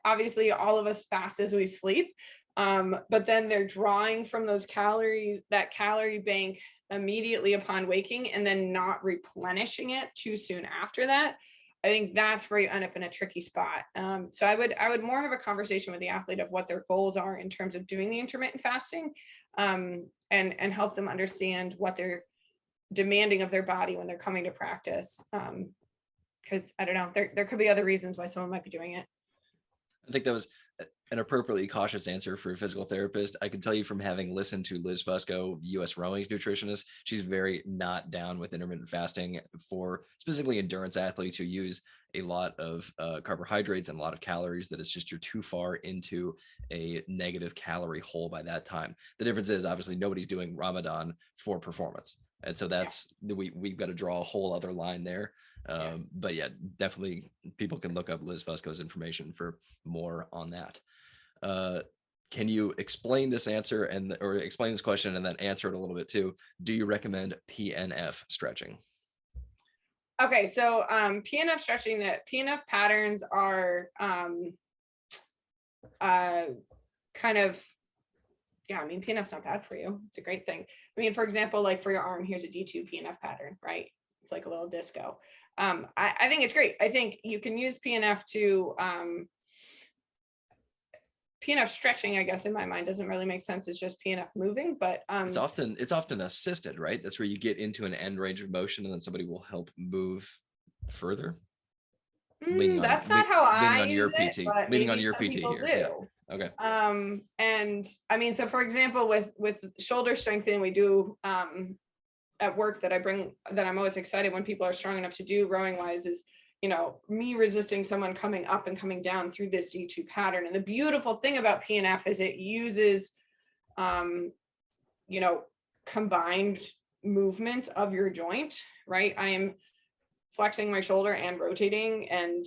S2: obviously all of us fast as we sleep, but then they're drawing from those calories, that calorie bank immediately upon waking, and then not replenishing it too soon after that. I think that's where you end up in a tricky spot. So I would more have a conversation with the athlete of what their goals are in terms of doing the intermittent fasting, and help them understand what they're demanding of their body when they're coming to practice. Because I don't know, there could be other reasons why someone might be doing it.
S1: I think that was an appropriately cautious answer for a physical therapist. I can tell you from having listened to Liz Fusco, US Rowing's nutritionist, she's very not down with intermittent fasting for specifically endurance athletes who use a lot of carbohydrates and a lot of calories, that it's just you're too far into a negative calorie hole by that time. The difference is obviously nobody's doing Ramadan for performance. And so that's, we've got to draw a whole other line there. But yeah, definitely people can look up Liz Fusco's information for more on that. Can you explain this answer or explain this question and then answer it a little bit too? Do you recommend PNF stretching?
S2: Okay, so PNF stretching, that PNF patterns are kind of, PNF's not bad for you. It's a great thing. For example, like for your arm, here's a D2 PNF pattern, right? It's like a little disco. I think it's great. I think you can use PNF to PNF stretching, I guess in my mind doesn't really make sense. It's just PNF moving, but
S1: it's often assisted, right? That's where you get into an end range of motion and then somebody will help move further.
S2: That's not how I use it, but
S1: leaning on
S2: maybe
S1: your
S2: some
S1: PT
S2: people
S1: here.
S2: do.
S1: Yeah. Okay.
S2: And so for example, with shoulder strengthening, we do at work that I'm always excited when people are strong enough to do rowing wise is, me resisting someone coming up and coming down through this D2 pattern. And the beautiful thing about PNF is it uses, combined movements of your joint, right? I am flexing my shoulder and rotating and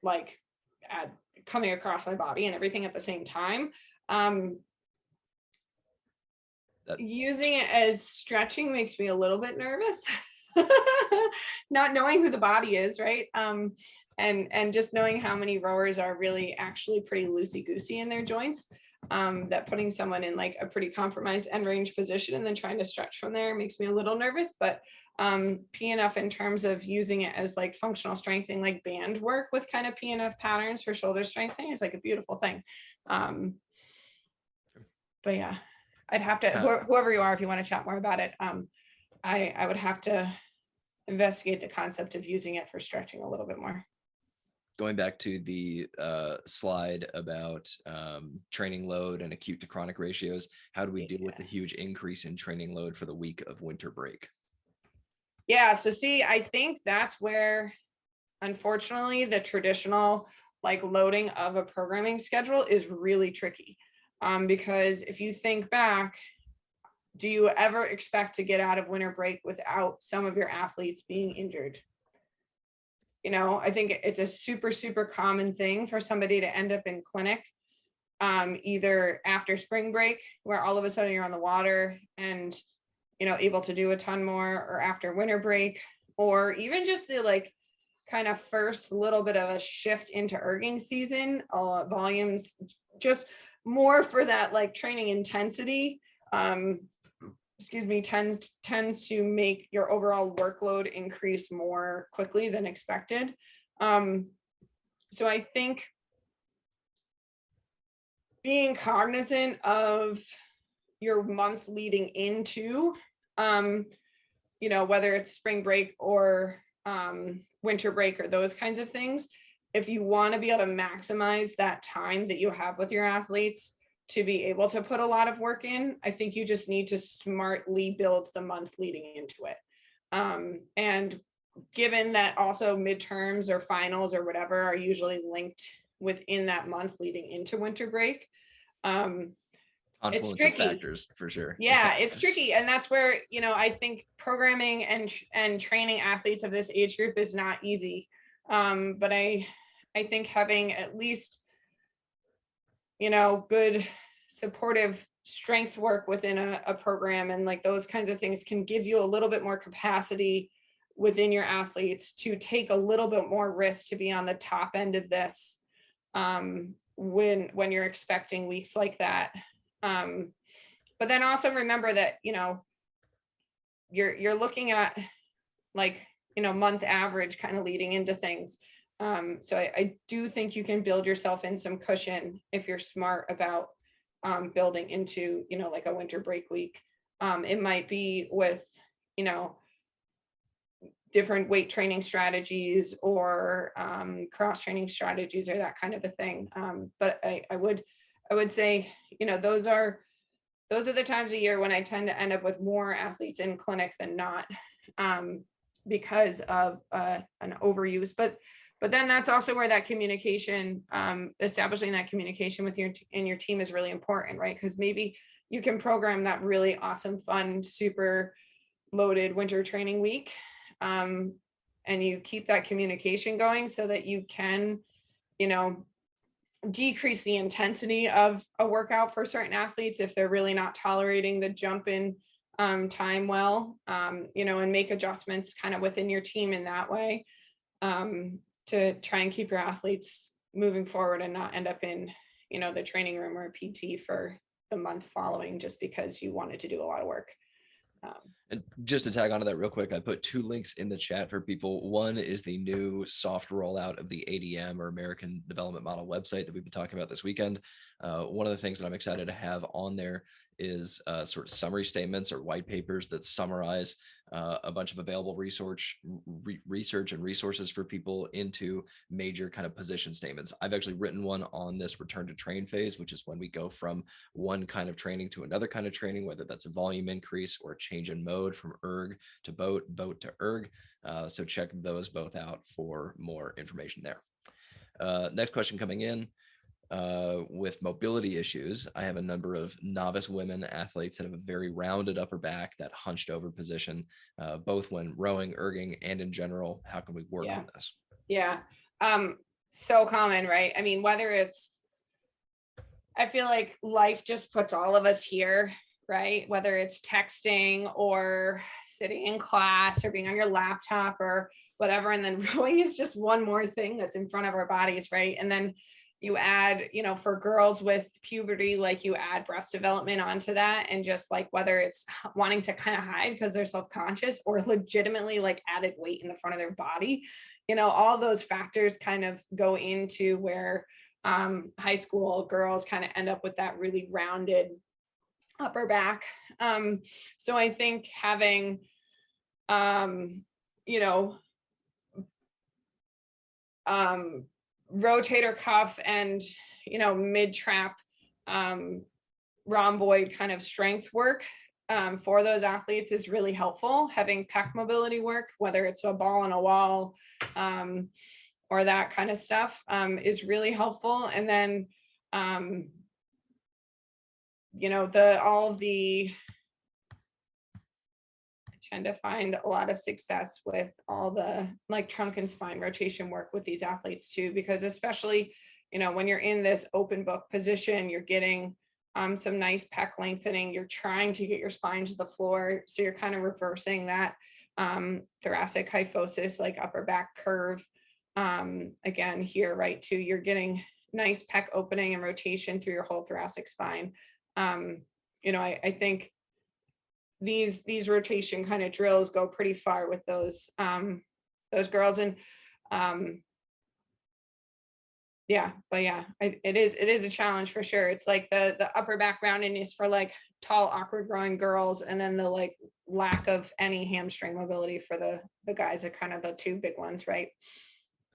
S2: like coming across my body and everything at the same time. Using it as stretching makes me a little bit nervous. Not knowing who the body is, right? And just knowing how many rowers are really actually pretty loosey-goosey in their joints, that putting someone in like a pretty compromised end range position and then trying to stretch from there makes me a little nervous. But PNF in terms of using it as like functional strengthening, like band work with kind of PNF patterns for shoulder strengthening is like a beautiful thing. But yeah, I'd have to, whoever you are, if you want to chat more about it, I would have to investigate the concept of using it for stretching a little bit more.
S1: Going back to the slide about training load and acute to chronic ratios, how do we deal with the huge increase in training load for the week of winter break?
S2: Yeah, so see, I think that's where, unfortunately, the traditional like loading of a programming schedule is really tricky. Because if you think back, do you ever expect to get out of winter break without some of your athletes being injured? I think it's a super, super common thing for somebody to end up in clinic, either after spring break, where all of a sudden you're on the water and, able to do a ton more, or after winter break, or even just the like kind of first little bit of a shift into erging season, volumes just more for that like training intensity. Tends to make your overall workload increase more quickly than expected. So I think being cognizant of your month leading into, whether it's spring break or winter break or those kinds of things, if you want to be able to maximize that time that you have with your athletes to be able to put a lot of work in, I think you just need to smartly build the month leading into it. And given that also midterms or finals or whatever are usually linked within that month leading into winter break, it's
S1: Confluence of
S2: tricky.
S1: factors for sure.
S2: Yeah, it's tricky. And that's where, I think programming and training athletes of this age group is not easy. But I think having at least, good supportive strength work within a program and like those kinds of things can give you a little bit more capacity within your athletes to take a little bit more risk to be on the top end of this, when you're expecting weeks like that. But then also remember that, you're looking at like, month average kind of leading into things. So I do think you can build yourself in some cushion if you're smart about building into, like a winter break week. It might be with, different weight training strategies or cross training strategies or that kind of a thing. But I would say, those are the times of year when I tend to end up with more athletes in clinic than not, because of an overuse. But then that's also where that communication, establishing that communication with your team is really important, right? Because maybe you can program that really awesome, fun, super loaded winter training week, and you keep that communication going so that you can, decrease the intensity of a workout for certain athletes if they're really not tolerating the jump in time well, and make adjustments kind of within your team in that way, to try and keep your athletes moving forward and not end up in, the training room or PT for the month following just because you wanted to do a lot of work.
S1: And just to tag onto that real quick, I put 2 links in the chat for people. One is the new soft rollout of the ADM, or American Development Model website, that we've been talking about this weekend. One of the things that I'm excited to have on there is sort of summary statements or white papers that summarize a bunch of available research and resources for people into major kind of position statements. I've actually written one on this return to train phase, which is when we go from one kind of training to another kind of training, whether that's a volume increase or a change in mode from erg to boat to erg. So check those both out for more information there. Next question coming in. With mobility issues, I have a number of novice women athletes that have a very rounded upper back, that hunched over position, both when rowing, erging, and in general. How can we work on this?
S2: Yeah. So common, right? I mean, I feel like life just puts all of us here, right? Whether it's texting or sitting in class or being on your laptop or whatever. And then rowing is just one more thing that's in front of our bodies, right? And then you add, for girls with puberty, like you add breast development onto that, and just like whether it's wanting to kind of hide because they're self-conscious or legitimately like added weight in the front of their body, all those factors kind of go into where high school girls kind of end up with that really rounded upper back. So I think having, rotator cuff and mid trap rhomboid kind of strength work for those athletes is really helpful. Having pec mobility work, whether it's a ball on a wall, or that kind of stuff, is really helpful. And then, you know, I tend to find a lot of success with all the like trunk and spine rotation work with these athletes too, because especially, you know, when you're in this open book position, you're getting some nice pec lengthening. You're trying to get your spine to the floor. So you're kind of reversing that thoracic kyphosis, like upper back curve. Again, here, right, too, you're getting nice pec opening and rotation through your whole thoracic spine. You know, I think these rotation kind of drills go pretty far with those girls. And yeah, but yeah, it is a challenge for sure. It's like the upper back rounding is for like tall, awkward growing girls, and then the like lack of any hamstring mobility for the guys are kind of the two big ones, right?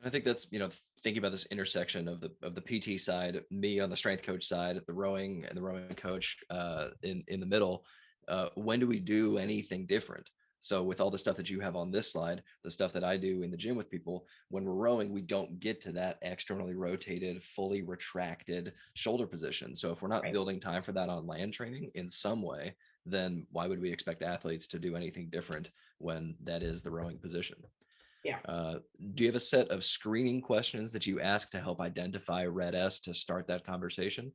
S1: I think that's, you know, thinking about this intersection of the PT side, me on the strength coach side, the rowing and the rowing coach in the middle. When do we do anything different? So with all the stuff that you have on this slide, the stuff that I do in the gym with people, when we're rowing, we don't get to that externally rotated, fully retracted shoulder position. So if we're not
S2: Right.
S1: building time for that on land training in some way, then why would we expect athletes to do anything different when that is the rowing position?
S2: Yeah.
S1: Do you have a set of screening questions that you ask to help identify red S to start that conversation?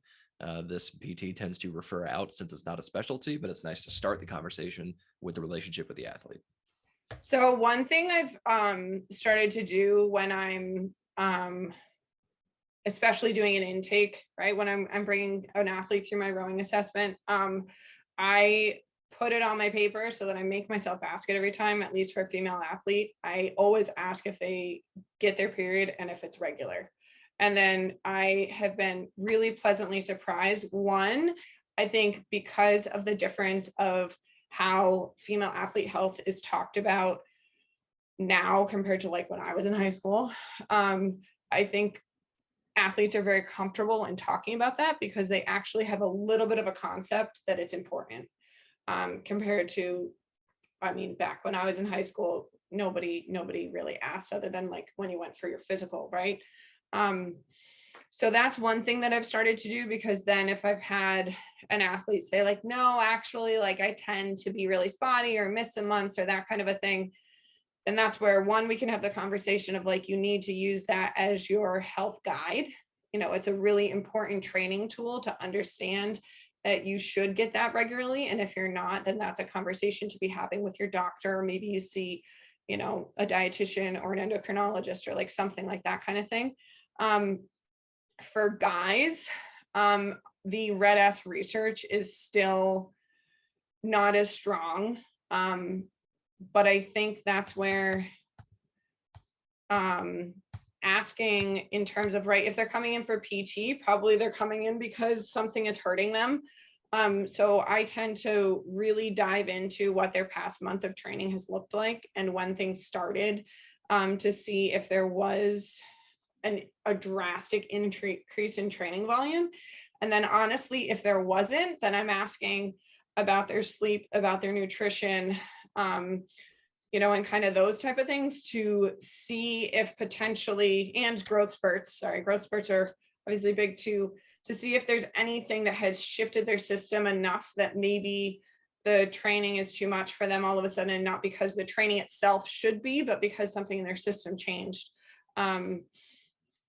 S1: This PT tends to refer out since it's not a specialty, but it's nice to start the conversation with the relationship with the athlete.
S2: So one thing I've started to do when I'm especially doing an intake, right, when I'm bringing an athlete through my rowing assessment, I put it on my paper so that I make myself ask it every time, at least for a female athlete. I always ask if they get their period and if it's regular. And then I have been really pleasantly surprised. One, I think because of the difference of how female athlete health is talked about now compared to like when I was in high school, I think athletes are very comfortable in talking about that because they actually have a little bit of a concept that it's important, compared to, I mean, back when I was in high school, nobody really asked other than like when you went for your physical, right? So that's one thing that I've started to do, because then if I've had an athlete say like, no, actually, like I tend to be really spotty or miss some months or that kind of a thing, then that's where one, we can have the conversation of like, you need to use that as your health guide. You know, it's a really important training tool to understand that you should get that regularly. And if you're not, then that's a conversation to be having with your doctor. Or maybe you see, you know, a dietitian or an endocrinologist or like something like that kind of thing. For guys, the red S research is still not as strong. But I think that's where asking in terms of, right, if they're coming in for PT, probably they're coming in because something is hurting them. So I tend to really dive into what their past month of training has looked like and when things started, to see if there was a drastic increase in training volume. And then honestly, if there wasn't, then I'm asking about their sleep, about their nutrition, you know, and kind of those type of things to see if potentially, and growth spurts are obviously big too, to see if there's anything that has shifted their system enough that maybe the training is too much for them all of a sudden, and not because the training itself should be, but because something in their system changed.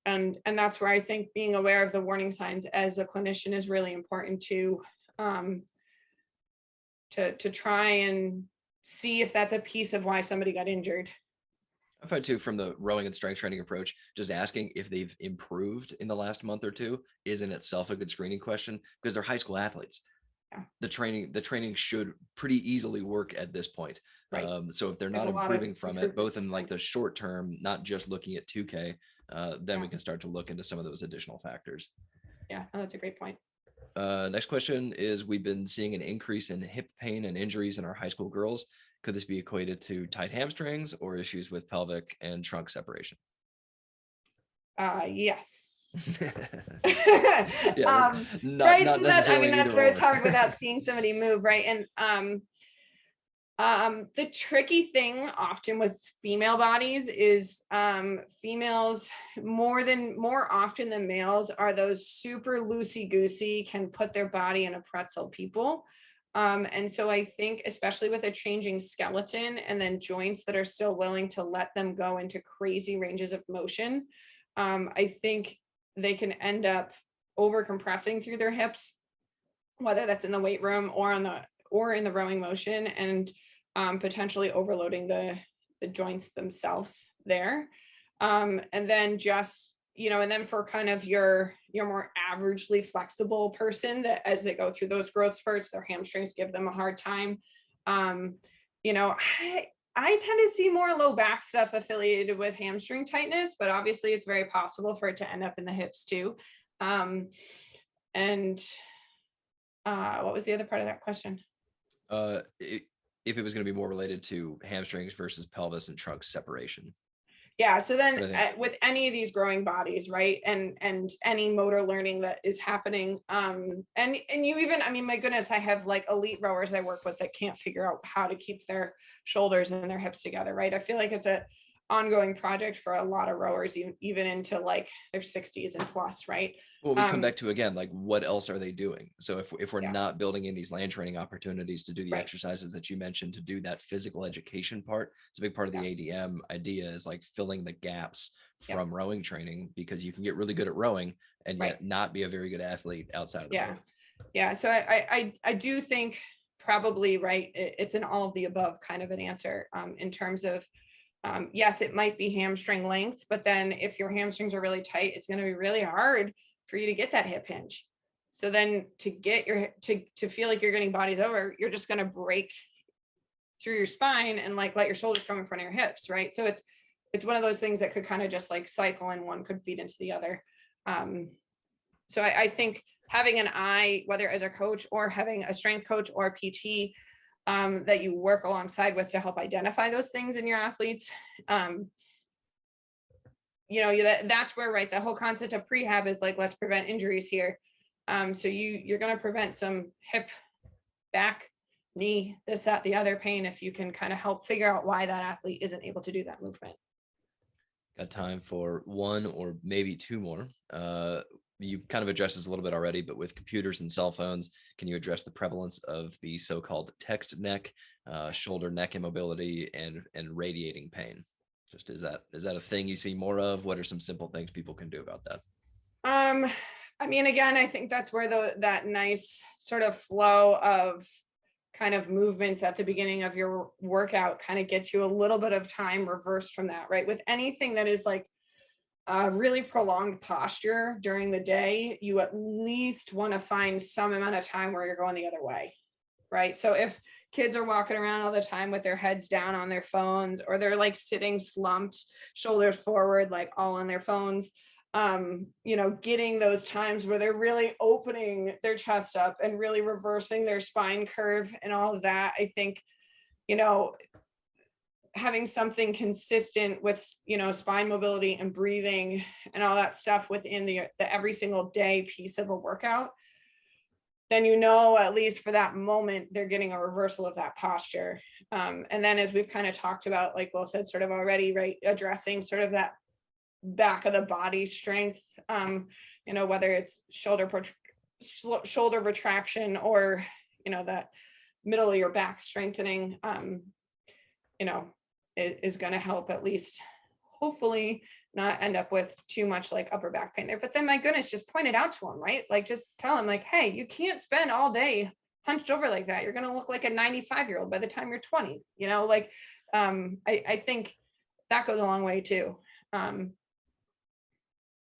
S2: And that's where I think being aware of the warning signs as a clinician is really important to try and see if that's a piece of why somebody got injured.
S1: I find too, from the rowing and strength training approach, just asking if they've improved in the last month or two is in itself a good screening question, because they're high school athletes.
S2: Yeah.
S1: The training should pretty easily work at this point.
S2: Right.
S1: So if they're
S2: There's
S1: not
S2: a lot of
S1: improving from it, both in like the short term, not just looking at 2K, then we can start to look into some of those additional factors.
S2: Yeah, no, that's a great point.
S1: Next question is, we've been seeing an increase in hip pain and injuries in our high school girls. Could this be equated to tight hamstrings or issues with pelvic and trunk separation?
S2: Yes.
S1: Yeah, that's
S2: um,
S1: not
S2: right.
S1: not
S2: So that, I
S1: necessarily
S2: mean,
S1: an
S2: that's
S1: either
S2: where it's
S1: or.
S2: hard without seeing somebody move, right? And the tricky thing often with female bodies is females more often than males are those super loosey goosey, can put their body in a pretzel people. And so I think, especially with a changing skeleton and then joints that are still willing to let them go into crazy ranges of motion, I think they can end up over compressing through their hips, whether that's in the weight room or in the rowing motion, and potentially overloading the joints themselves there. And then just, and then for kind of your more averagely flexible person, that as they go through those growth spurts, their hamstrings give them a hard time. Um, I tend to see more low back stuff affiliated with hamstring tightness, but obviously it's very possible for it to end up in the hips too. And what was the other part of that question?
S1: If it was going to be more related to hamstrings versus pelvis and trunk separation.
S2: Yeah, so then
S1: But I think,
S2: with any of these growing bodies, right, and any motor learning that is happening, and you even, I mean, my goodness, I have like elite rowers I work with that can't figure out how to keep their shoulders and their hips together, right? I feel like it's a ongoing project for a lot of rowers, even into like their 60s and plus, right?
S1: well, we come back to again, like what else are they doing? So if we're
S2: Yeah,
S1: not building in these land training opportunities to do the
S2: right.
S1: exercises that you mentioned, to do that physical education part, it's a big part of the
S2: Yeah,
S1: ADM idea, is like filling the gaps
S2: yeah,
S1: from rowing training, because you can get really good at rowing and
S2: right.
S1: yet not be a very good athlete outside of the
S2: Yeah,
S1: boat.
S2: yeah. So I do think probably right. It's an all of the above kind of an answer, in terms of, yes, it might be hamstring length, but then if your hamstrings are really tight, it's going to be really hard for you to get that hip hinge. So then to get to feel like you're getting bodies over, you're just going to break through your spine and like let your shoulders come in front of your hips, right? So it's one of those things that could kind of just like cycle, and one could feed into the other. Um, so I think having an eye, whether as a coach or having a strength coach or a PT, that you work alongside with to help identify those things in your athletes, um, that's where, right, the whole concept of prehab is like, let's prevent injuries here. So you're going to prevent some hip, back, knee, this, that, the other pain, if you can kind of help figure out why that athlete isn't able to do that movement.
S1: Got time for one or maybe two more. You kind of addressed this a little bit already, but with computers and cell phones, can you address the prevalence of the so-called text neck, shoulder neck immobility, and radiating pain? Just is that a thing you see more of? What are some simple things people can do about that?
S2: Um, I mean, again, I think that's where that nice sort of flow of kind of movements at the beginning of your workout kind of gets you a little bit of time reversed from that, right? With anything that is like really prolonged posture during the day, you at least want to find some amount of time where you're going the other way, right? So if kids are walking around all the time with their heads down on their phones, or they're like sitting slumped, shoulders forward, like all on their phones, getting those times where they're really opening their chest up and really reversing their spine curve and all of that, I think, you know, having something consistent with, spine mobility and breathing and all that stuff within the every single day piece of a workout, then, at least for that moment, they're getting a reversal of that posture. And then, as we've kind of talked about, like Will said sort of already, right, addressing sort of that back of the body strength, whether it's shoulder retraction, or, that middle of your back strengthening, is going to help at least, hopefully, not end up with too much like upper back pain there. But then, my goodness, just point it out to them, right? Like, just tell them, like, hey, you can't spend all day hunched over like that. You're going to look like a 95-year-old by the time you're 20, I think that goes a long way too.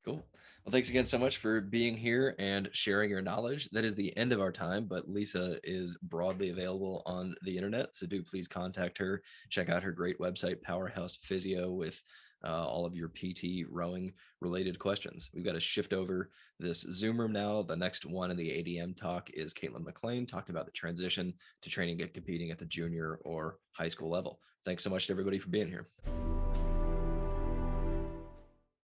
S1: Cool. Well, thanks again so much for being here and sharing your knowledge. That is the end of our time, but Lisa is broadly available on the internet. So do please contact her. Check out her great website, Powerhouse Physio, with all of your PT rowing related questions. We've got to shift over this Zoom room now. The next one in the ADM talk is Caitlin McLean talking about the transition to training and competing at the junior or high school level. Thanks so much to everybody for being here.